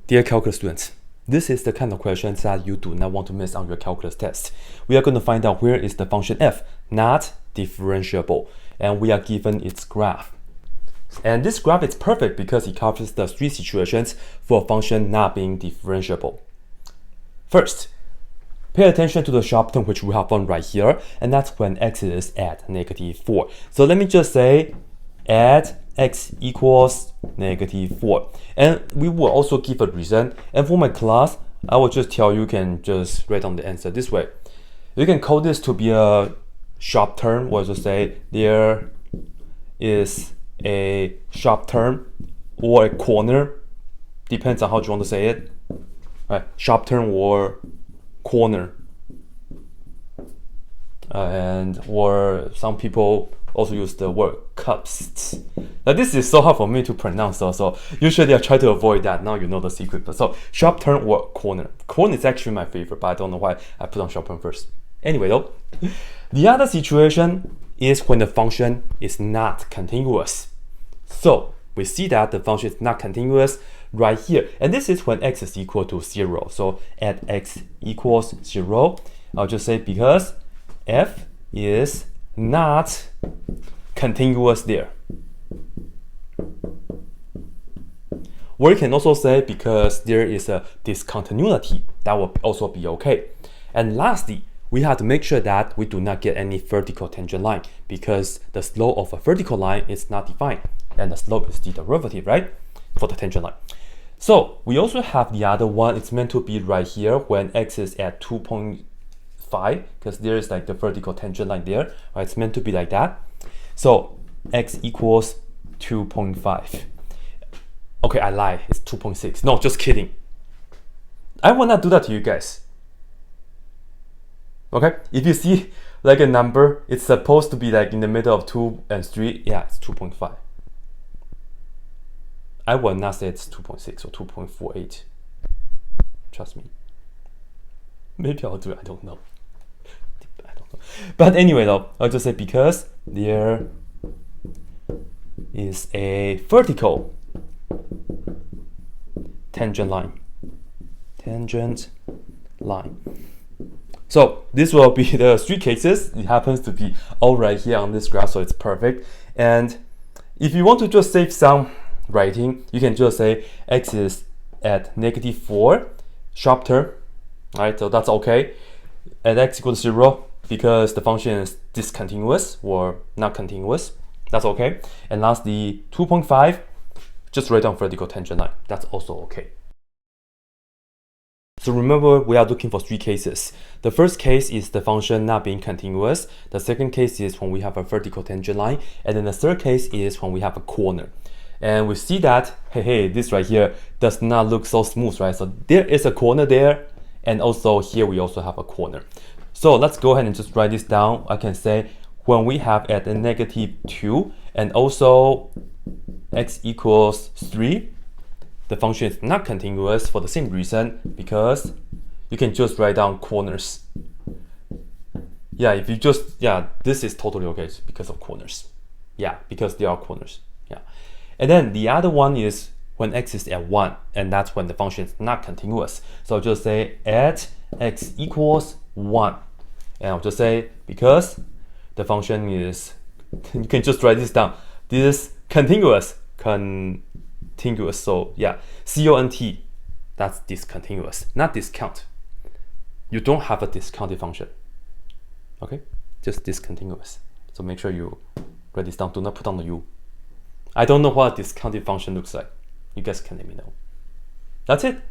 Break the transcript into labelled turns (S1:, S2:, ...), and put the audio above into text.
S1: Dear calculus students, this is the kind of questions that you do not want to miss on your calculus test. We are going to find out where is the function f not differentiable, and we are given its graph. And this graph is perfect because it covers the three situations for a function not being differentiable. First, pay attention to the sharp term which we have on right here, and that's when x is at -4. So let me just say at x equals -4, and we will also give a reason. And for my class, I will just tell you can just write down the answer this way. You can call this to be a sharp term, or just say there is a sharp term or a corner, depends on how you want to say it, right? Sharp term or corner, and or some people also use the word cups. Now this is so hard for me to pronounce, so usually I try to avoid that. Now you know the secret. But so sharp turn or corner. Corner is actually my favorite, but I don't know why I put on sharp turn first. Anyway though, the other situation is when the function is not continuous. So we see that the function is not continuous right here, and this is when x is equal to 0. So at x equals 0, I'll just say because f is not continuous there. Or you can also say because there is a discontinuity, that will also be okay. And lastly, we have to make sure that we do not get any vertical tangent line, because the slope of a vertical line is not defined, and the slope is the derivative, right, for the tangent line. So we also have the other one. It's meant to be right here when x is at 2.5, because there is like the vertical tangent line there, right? It's meant to be like that. So x equals 2.5. Okay, I lie, it's 2.6. No, just kidding. I will not do that to you guys. Okay, if you see like a number, it's supposed to be like in the middle of 2 and 3. Yeah, it's 2.5. I will not say it's 2.6 or 2.48. Trust me. Maybe I'll do it, I don't know. But anyway though, I'll just say because there is a vertical tangent line. So this will be the three cases. It happens to be all right here on this graph, so it's perfect. And if you want to just save some writing, you can just say x is at -4, sharp term, right? So that's okay. At x equals 0, because the function is discontinuous or not continuous, that's okay. And lastly, 2.5, just write down vertical tangent line, that's also okay. So remember, we are looking for three cases. The first case is the function not being continuous. The second case is when we have a vertical tangent line. And then the third case is when we have a corner. And we see that, hey, this right here does not look so smooth, right? So there is a corner there, and also here we also have a corner. So let's go ahead and just write this down. I can say when we have at a -2 and also x equals 3, the function is not continuous for the same reason, because you can just write down corners. Yeah, if you just, yeah, this is totally okay because of corners. Yeah, because there are corners. Yeah. And then the other one is when x is at 1, and that's when the function is not continuous. So I'll just say at x equals 1. And I'll just say because the function is, you can just write this down. This is continuous. So yeah, CONT, that's discontinuous, not discount. You don't have a discounted function. Okay, just discontinuous. So make sure you write this down. Do not put on the U. I don't know what a discounted function looks like. You guys can let me know. That's it.